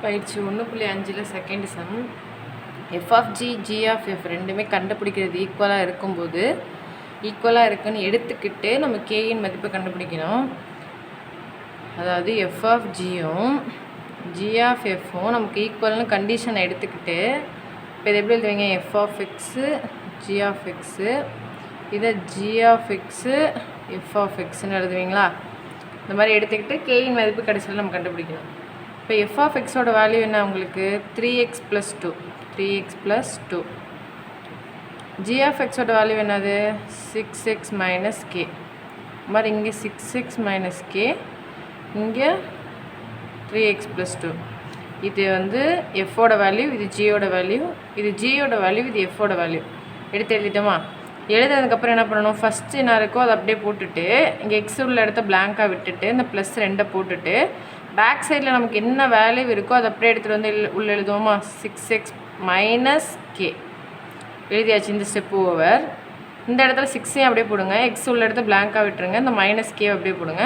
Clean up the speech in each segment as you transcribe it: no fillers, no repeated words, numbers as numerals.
பயிற்சி 1.5 second sum F of G G of F ரெண்டுமே கண்டுபிடிக்கிறது ஈக்குவலாக இருக்கும்போது ஈக்குவலாக இருக்குன்னு எடுத்துக்கிட்டு நம்ம கேயின் மதிப்பை கண்டுபிடிக்கணும். அதாவது எஃப் ஆஃப் ஜியும் ஜி ஆஃப் எஃப்பும் நமக்கு ஈக்குவல்னு கண்டிஷனை எடுத்துக்கிட்டு இப்போ இதை எப்படி எழுதுவீங்க? F of x g of x, இதை g of x f of எக்ஸுன்னு எழுதுவீங்களா? இந்த மாதிரி எடுத்துக்கிட்டு கேயின் மதிப்பு கடைசியில் நம்ம கண்டுபிடிக்கணும். இப்போ எஃப் ஆஃப் எக்ஸோட வேல்யூ என்ன உங்களுக்கு? 3x + 2 3x + 2. ஜி ஆஃப் எக்ஸோட வேல்யூ என்னது? 6x - k. மாதிரி இங்கே 6x - k, இங்கே 3x + 2. இது வந்து எஃபோட வேல்யூ, இது ஜியோட வேல்யூ, இது ஜியோட வேல்யூ, இது எஃபோட வேல்யூ. எடுத்து எழுதிட்டோமா? எழுதுனதுக்கப்புறம் என்ன பண்ணணும்? ஃபஸ்ட்டு என்ன இருக்கோ அதை அப்படியே போட்டுட்டு இங்கே எக்ஸ் உள்ள இடத்த பிளாங்காக விட்டுட்டு இந்த +2 போட்டுட்டு பேக் சைடில் நமக்கு என்ன வேல்யூ இருக்கோ அதை அப்படியே எடுத்துகிட்டு வந்து உள்ள எழுதுவோமா? 6x - k எழுதியாச்சு. இந்த ஸ்டெப் ஓவர். இந்த இடத்துல 6ஐயும் அப்படியே போடுங்க, எக்ஸ் உள்ள இடத்த பிளாங்காக விட்டுருங்க, இந்த -k அப்படியே போடுங்க.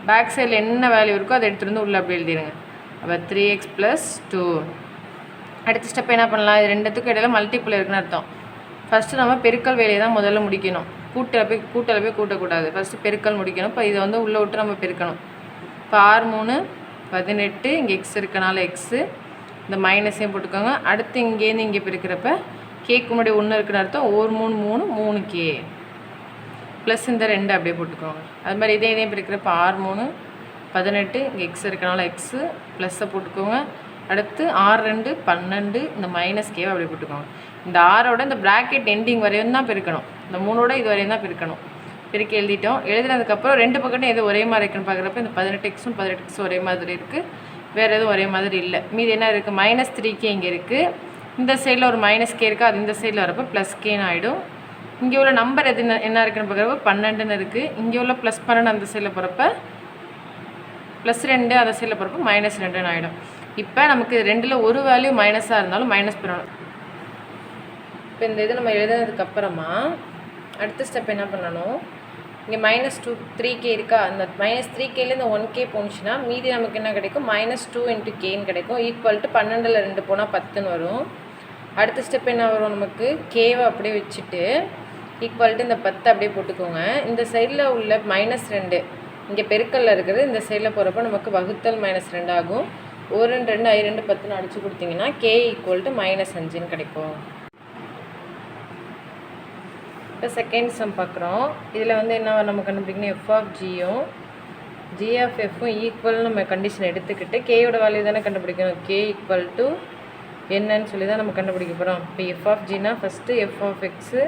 பேக் சைடில் என்ன வேல்யூ இருக்கோ அதை எடுத்துகிட்டு வந்து உள்ளே அப்படியே எழுதிடுங்க. அப்போ 3x + 2. அடுத்த ஸ்டெப் என்ன பண்ணலாம்? இது ரெண்டுத்துக்கும் இடையில மல்டிபிள் இருக்குன்னு அர்த்தம். ஃபஸ்ட்டு நம்ம பெருக்கல் வேலையை தான் முதல்ல முடிக்கணும். கூட்டலை போய் கூட்டக்கூடாது. ஃபஸ்ட்டு பெருக்கல் முடிக்கணும். இப்போ இதை வந்து உள்ளே விட்டு நம்ம பெருக்கணும். இப்போ 6 3 18, இங்கே எக்ஸ் இருக்கனால எக்ஸு, இந்த மைனஸையும் போட்டுக்கோங்க. அடுத்து இங்கேருந்து இங்கே பெருக்கிறப்ப கேக்கு முன்னாடி 1 இருக்குன்னு அர்த்தம். 1 3 3 3k ப்ளஸ் இந்த 2 அப்படியே போட்டுக்கோங்க. அது மாதிரி இதையும் பெருக்கிறப்ப 6 3 18, இங்கே எக்ஸ் இருக்கனால எக்ஸு ப்ளஸ்ஸை போட்டுக்கோங்க. அடுத்து 6 2 12, இந்த -kவை அப்படியே போட்டுக்கோங்க. இந்த 6ஓட இந்த ப்ராக்கெட் எண்டிங் வரையும் தான் பெருக்கணும். இந்த 3ஓட இது வரையும் தான் பெருக்கணும். பெருக்கி எழுதிட்டோம். எழுதுனதுக்கப்புறம் ரெண்டு பக்கமும் எது ஒரே மாதிரி இருக்குன்னு பார்க்குறப்ப இந்த 18xம் 18x ஒரே மாதிரி இருக்குது, வேறு எதுவும் ஒரே மாதிரி இல்லை. மீது என்ன இருக்குது? -3k இங்கே இருக்குது, இந்த சைடில் ஒரு -k இருக்குது, அது இந்த சைடில் வரப்போ +kன்னு ஆகிடும். இங்கே உள்ள நம்பர் எது என்ன இருக்குன்னு பார்க்குறப்ப 12ன்னு இருக்குது. இங்கே உள்ள +12 அந்த சைடில் போகிறப்ப +2 அந்த சைடில் போகிறப்ப -2ன்னு ஆகிடும். இப்போ நமக்கு ரெண்டில் ஒரு வேல்யூ மைனஸாக இருந்தாலும் மைனஸ் பண்ணணும். இப்போ இந்த இது நம்ம எழுதுனதுக்கப்புறமா அடுத்த ஸ்டெப் என்ன பண்ணணும்? இங்கே -2 3k இருக்கா? அந்த -3kலேருந்து இந்த 1k போணுச்சுன்னா மீதி நமக்கு என்ன கிடைக்கும்? -2 × kன்னு கிடைக்கும். ஈக்குவல் டு 12ல் 2 போனால் 10ன்னு வரும். அடுத்த ஸ்டெப் என்ன வரும் நமக்கு? கேவை அப்படியே வச்சுட்டு ஈக்குவல் டு இந்த 10 அப்படியே போட்டுக்கோங்க. இந்த சைடில் உள்ள -2 இங்கே பெருக்கல்ல இருக்கிறது இந்த சைடில் போகிறப்ப நமக்கு வகுத்தல் -2 ஆகும். 1 2 2 I 2 10ன்னு அடித்து கொடுத்தீங்கன்னா k = -5ன்னு கிடைக்கும். இப்போ செகண்ட் சம் பார்க்குறோம். இதில் வந்து என்ன நம்ம கண்டுபிடிக்கணும்? எஃப் ஆஃப் ஜியும் ஜி ஆஃப் எஃப்பும் ஈக்குவல்னு நம்ம கண்டிஷன் எடுத்துக்கிட்டு கேயோட வேல்யூ தானே கண்டுபிடிக்கணும். k = என்னன்னு சொல்லி தான் நம்ம கண்டுபிடிக்க போகிறோம். இப்போ எஃப் ஆஃப் ஜினா first f of x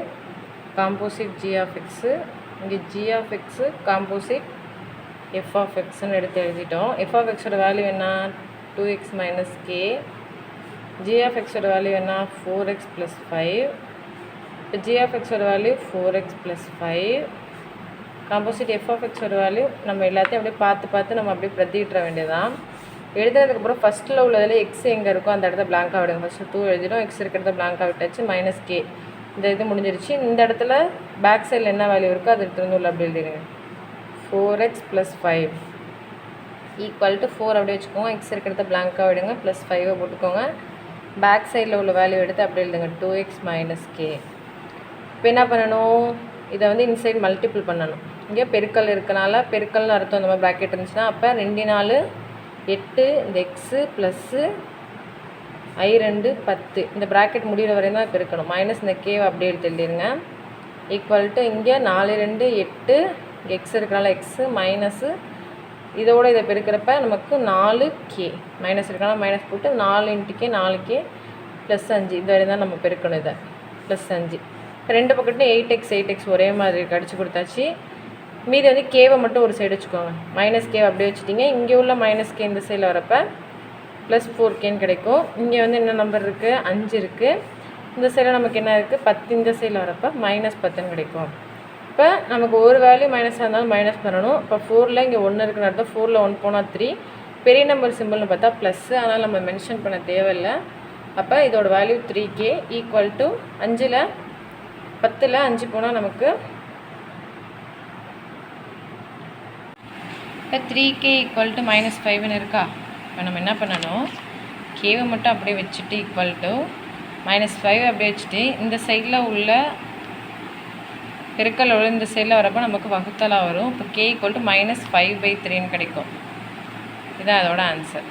composite g of x, இங்கே g of x composite F of எக்ஸ்ன்னு எடுத்து எழுதிட்டோம். எஃப் ஆஃப் எக்ஸோட வேல்யூ என்ன? 2x - k. ஜி ஆஃப் எக்ஸோட வேல்யூ என்ன? 4x + 5. இப்போ ஜி ஆஃப் எக்ஸோட value 4x + 5. Composite F of எக்ஸோட வேல்யூ நம்ம எல்லாத்தையும் அப்படியே பார்த்து நம்ம அப்படியே பிரதிவிட்டுற வேண்டியதான். எழுதுனதுக்கப்புறம் ஃபஸ்ட்டில் உள்ளதில் எக்ஸ் எங்கே இருக்கோ அந்த இடத்த பிளாங்காக விடுங்க. ஃபஸ்ட்டு 2 எழுதிடும், எக்ஸ் இருக்கிறத பிளாங்காக விட்டாச்சு, -k. இந்த இது முடிஞ்சிருச்சு. இந்த இடத்துல பேக் சைடில் என்ன வேல்யூ இருக்கோ அதை எடுத்துருந்து உள்ள அப்படி எழுதிடுங்க. 4x + 5 = 4 அப்படியே வச்சுக்கோங்க. எக்ஸ் இருக்கிறத பிளாங்காக விடுங்க, +5 போட்டுக்கோங்க. பேக் சைடில் உள்ள வேல்யூ எடுத்து அப்படியே எழுதுங்க. 2x - k. இப்போ என்ன பண்ணணும்? இதை வந்து இன்சைட் மல்டிபிள் பண்ணணும். இங்கே பெருக்கல் இருக்கனால பெருக்கல்னு அர்த்தம். இந்த மாதிரி ப்ராக்கெட் இருந்துச்சுன்னா அப்போ 2 4 8, இந்த எக்ஸு ப்ளஸ்ஸு I 2 10, இந்த ப்ராக்கெட் முடிகிற வரையும் தான் பெருக்கணும். மைனஸ் இந்த கேவை அப்படியே எடுத்து எழுதிடுங்க. ஈக்குவல் டு இங்கே 4 2 8, இங்கே எக்ஸ் இருக்கனால எக்ஸு மைனஸு இதோட இதை பெருக்கிறப்ப நமக்கு 4k, மைனஸ் இருக்கனால மைனஸ் போட்டு 4 × k 4k +5 இந்த வரையும் தான் நம்ம பெருக்கணும். இதை +5. ரெண்டு பக்கத்துலையும் 8x ஒரே மாதிரி அடித்து கொடுத்தாச்சு. மீதி வந்து கேவை மட்டும் ஒரு சைடு வச்சுக்கோங்க. -k அப்படியே வச்சுட்டிங்க. இங்கே உள்ள -k இந்த சைடில் வரப்போ +4kன்னு கிடைக்கும். இங்கே வந்து என்ன நம்பர் இருக்குது? 5 இருக்குது. இந்த சைடில் நமக்கு என்ன இருக்குது? 10 இந்த சைடில் வரப்போ -10ன்னு கிடைக்கும். இப்போ நமக்கு ஒரு வேல்யூ மைனஸாக இருந்தாலும் மைனஸ் பண்ணணும். இப்போ 4ல் இங்கே 1 இருக்குன்னு அர்த்தம். 4ல் 1 போனால் 3. பெரிய நம்பர் சிம்பிள்னு பார்த்தா ப்ளஸ்ஸு, அதனால் நம்ம மென்ஷன் பண்ண தேவையில்லை. அப்போ இதோட வேல்யூ 3k = 5ல் 10ல் 5 போனால் நமக்கு இப்போ 3k = -5ன்னு இருக்கா? இப்போ நம்ம என்ன பண்ணணும்? கேவை மட்டும் அப்படியே வச்சுட்டு ஈக்குவல் டு -5 அப்படியே வச்சுட்டு இந்த சைடில் உள்ள பெருக்கல் உள்ள இந்த சைடில் வரப்போ நமக்கு வகுத்தலாக வரும். இப்போ k = -5/3 கிடைக்கும். இதுதான் அதோட ஆன்சர்.